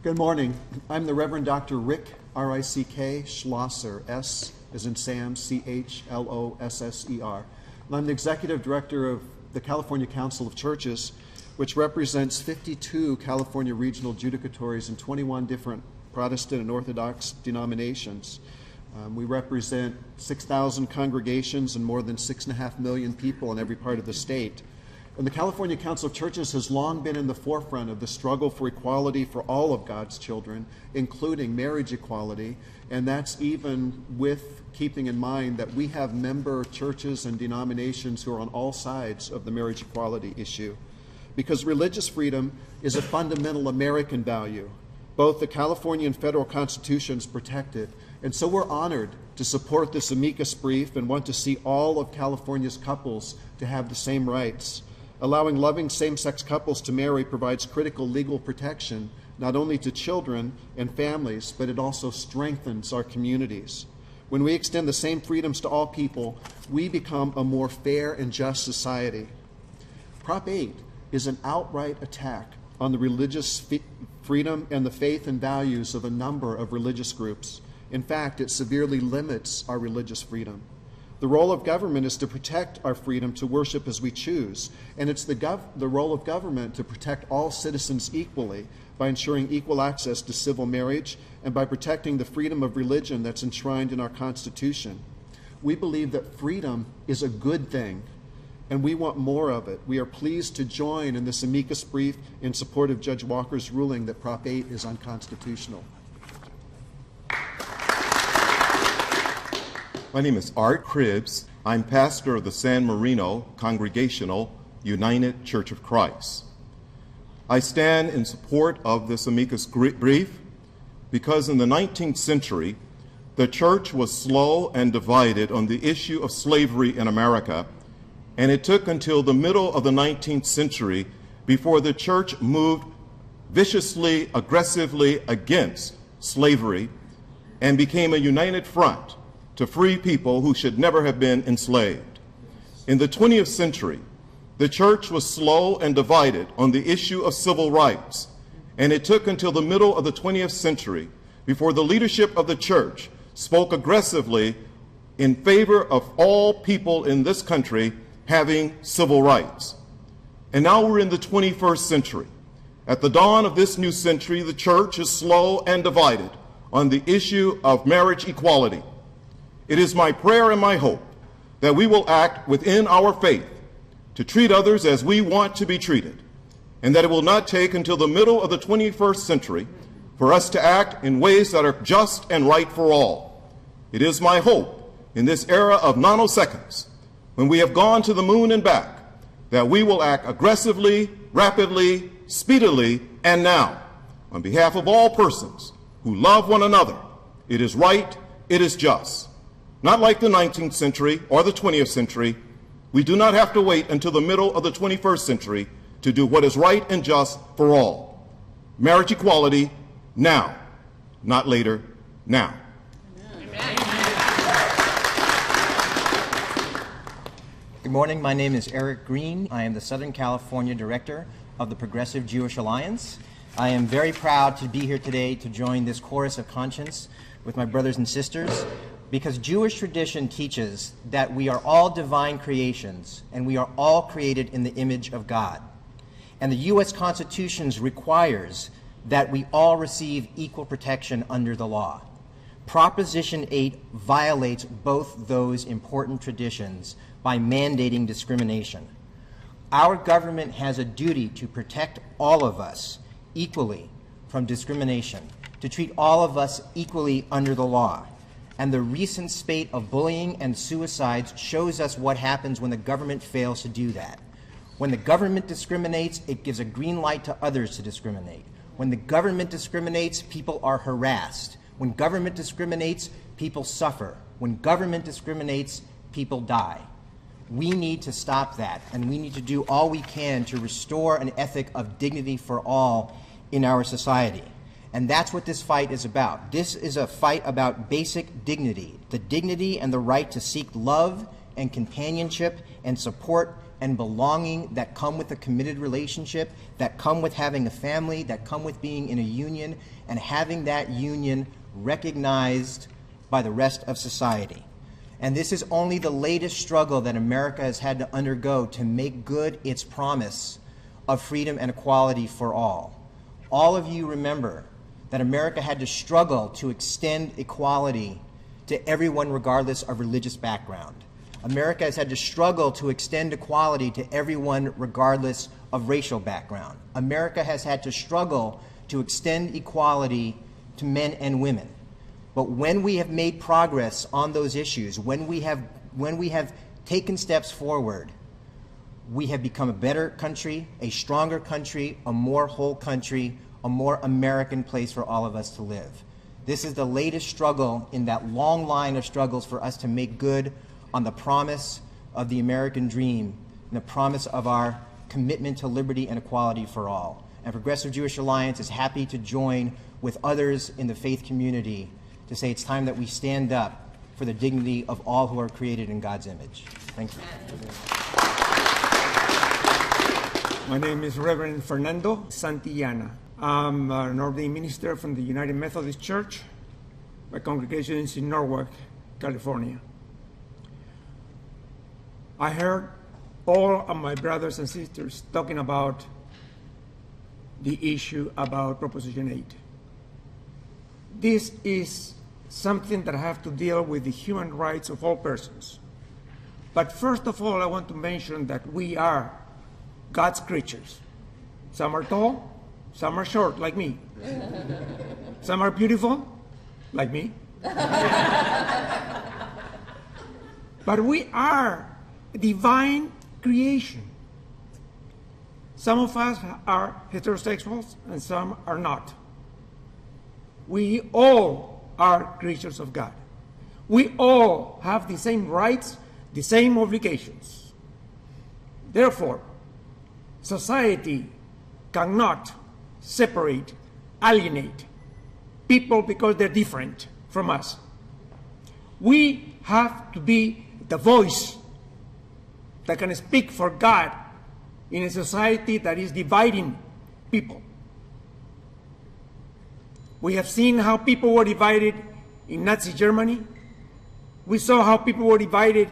Good morning. I'm the Reverend Dr. Rick, R-I-C-K, Schlosser, S as in Sam, C-H-L-O-S-S-E-R. And I'm the Executive Director of the California Council of Churches, which represents 52 California regional judicatories in 21 different Protestant and Orthodox denominations. We represent 6,000 congregations and more than 6.5 million people in every part of the state. And the California Council of Churches has long been in the forefront of the struggle for equality for all of God's children, including marriage equality, and that's even with keeping in mind that we have member churches and denominations who are on all sides of the marriage equality issue. Because religious freedom is a fundamental American value. Both the California and federal constitutions protect it, and so we're honored to support this amicus brief and want to see all of California's couples to have the same rights. Allowing loving same-sex couples to marry provides critical legal protection, not only to children and families, but it also strengthens our communities. When we extend the same freedoms to all people, we become a more fair and just society. Prop 8 is an outright attack on the religious freedom and the faith and values of a number of religious groups. In fact, it severely limits our religious freedom. The role of government is to protect our freedom to worship as we choose, and it's the role of government to protect all citizens equally by ensuring equal access to civil marriage and by protecting the freedom of religion that's enshrined in our Constitution. We believe that freedom is a good thing, and we want more of it. We are pleased to join in this amicus brief in support of Judge Walker's ruling that Prop 8 is unconstitutional. My name is Art Cribbs. I'm pastor of the San Marino Congregational United Church of Christ. I stand in support of this amicus brief because in the 19th century, the church was slow and divided on the issue of slavery in America, and it took until the middle of the 19th century before the church moved viciously, aggressively against slavery and became a united front to free people who should never have been enslaved. In the 20th century, the church was slow and divided on the issue of civil rights, and it took until the middle of the 20th century before the leadership of the church spoke aggressively in favor of all people in this country having civil rights. And now we're in the 21st century. At the dawn of this new century, the church is slow and divided on the issue of marriage equality. It is my prayer and my hope that we will act within our faith to treat others as we want to be treated, and that it will not take until the middle of the 21st century for us to act in ways that are just and right for all. It is my hope in this era of nanoseconds, when we have gone to the moon and back, that we will act aggressively, rapidly, speedily, and now, on behalf of all persons who love one another. It is right, it is just. Not like the 19th century or the 20th century, we do not have to wait until the middle of the 21st century to do what is right and just for all. Marriage equality, now. Not later, now. Amen. Good morning. My name is Eric Green. I am the Southern California Director of the Progressive Jewish Alliance. I am very proud to be here today to join this chorus of conscience with my brothers and sisters, because Jewish tradition teaches that we are all divine creations and we are all created in the image of God. And the U.S. Constitution requires that we all receive equal protection under the law. Proposition 8 violates both those important traditions by mandating discrimination. Our government has a duty to protect all of us equally from discrimination, to treat all of us equally under the law. And the recent spate of bullying and suicides shows us what happens when the government fails to do that. When the government discriminates, it gives a green light to others to discriminate. When the government discriminates, people are harassed. When government discriminates, people suffer. When government discriminates, people die. We need to stop that, and we need to do all we can to restore an ethic of dignity for all in our society. And that's what this fight is about. This is a fight about basic dignity, the dignity and the right to seek love and companionship and support and belonging that come with a committed relationship, that come with having a family, that come with being in a union, and having that union recognized by the rest of society. And this is only the latest struggle that America has had to undergo to make good its promise of freedom and equality for all. All of you remember that America had to struggle to extend equality to everyone regardless of religious background. America has had to struggle to extend equality to everyone regardless of racial background. America has had to struggle to extend equality to men and women. But when we have made progress on those issues, when we have taken steps forward, we have become a better country, a stronger country, a more whole country, a more American place for all of us to live. This is the latest struggle in that long line of struggles for us to make good on the promise of the American dream and the promise of our commitment to liberty and equality for all. And Progressive Jewish Alliance is happy to join with others in the faith community to say it's time that we stand up for the dignity of all who are created in God's image. Thank you. My name is Reverend Fernando Santillana. I'm an ordained minister from the United Methodist Church. My congregation is in Norwalk, California. I heard all of my brothers and sisters talking about the issue about Proposition 8. This is something that I have to deal with the human rights of all persons. But first of all, I want to mention that we are God's creatures. Some are tall, some are short, like me. Some are beautiful, like me. But we are divine creation. Some of us are heterosexuals and some are not. We all are creatures of God. We all have the same rights, the same obligations. Therefore, society cannot separate, alienate people because they're different from us. We have to be the voice that can speak for God in a society that is dividing people. We have seen how people were divided in Nazi Germany. We saw how people were divided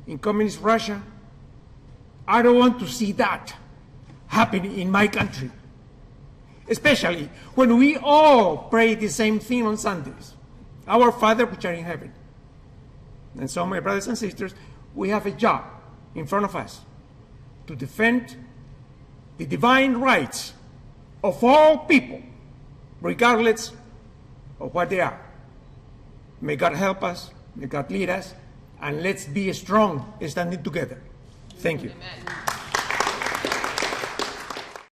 in communist Russia. I don't want to see that happen in my country, especially when we all pray the same thing on Sundays. Our Father which art in heaven. And so, my brothers and sisters, we have a job in front of us to defend the divine rights of all people, regardless of what they are. May God help us, may God lead us, and let's be strong standing together. Thank you. Amen.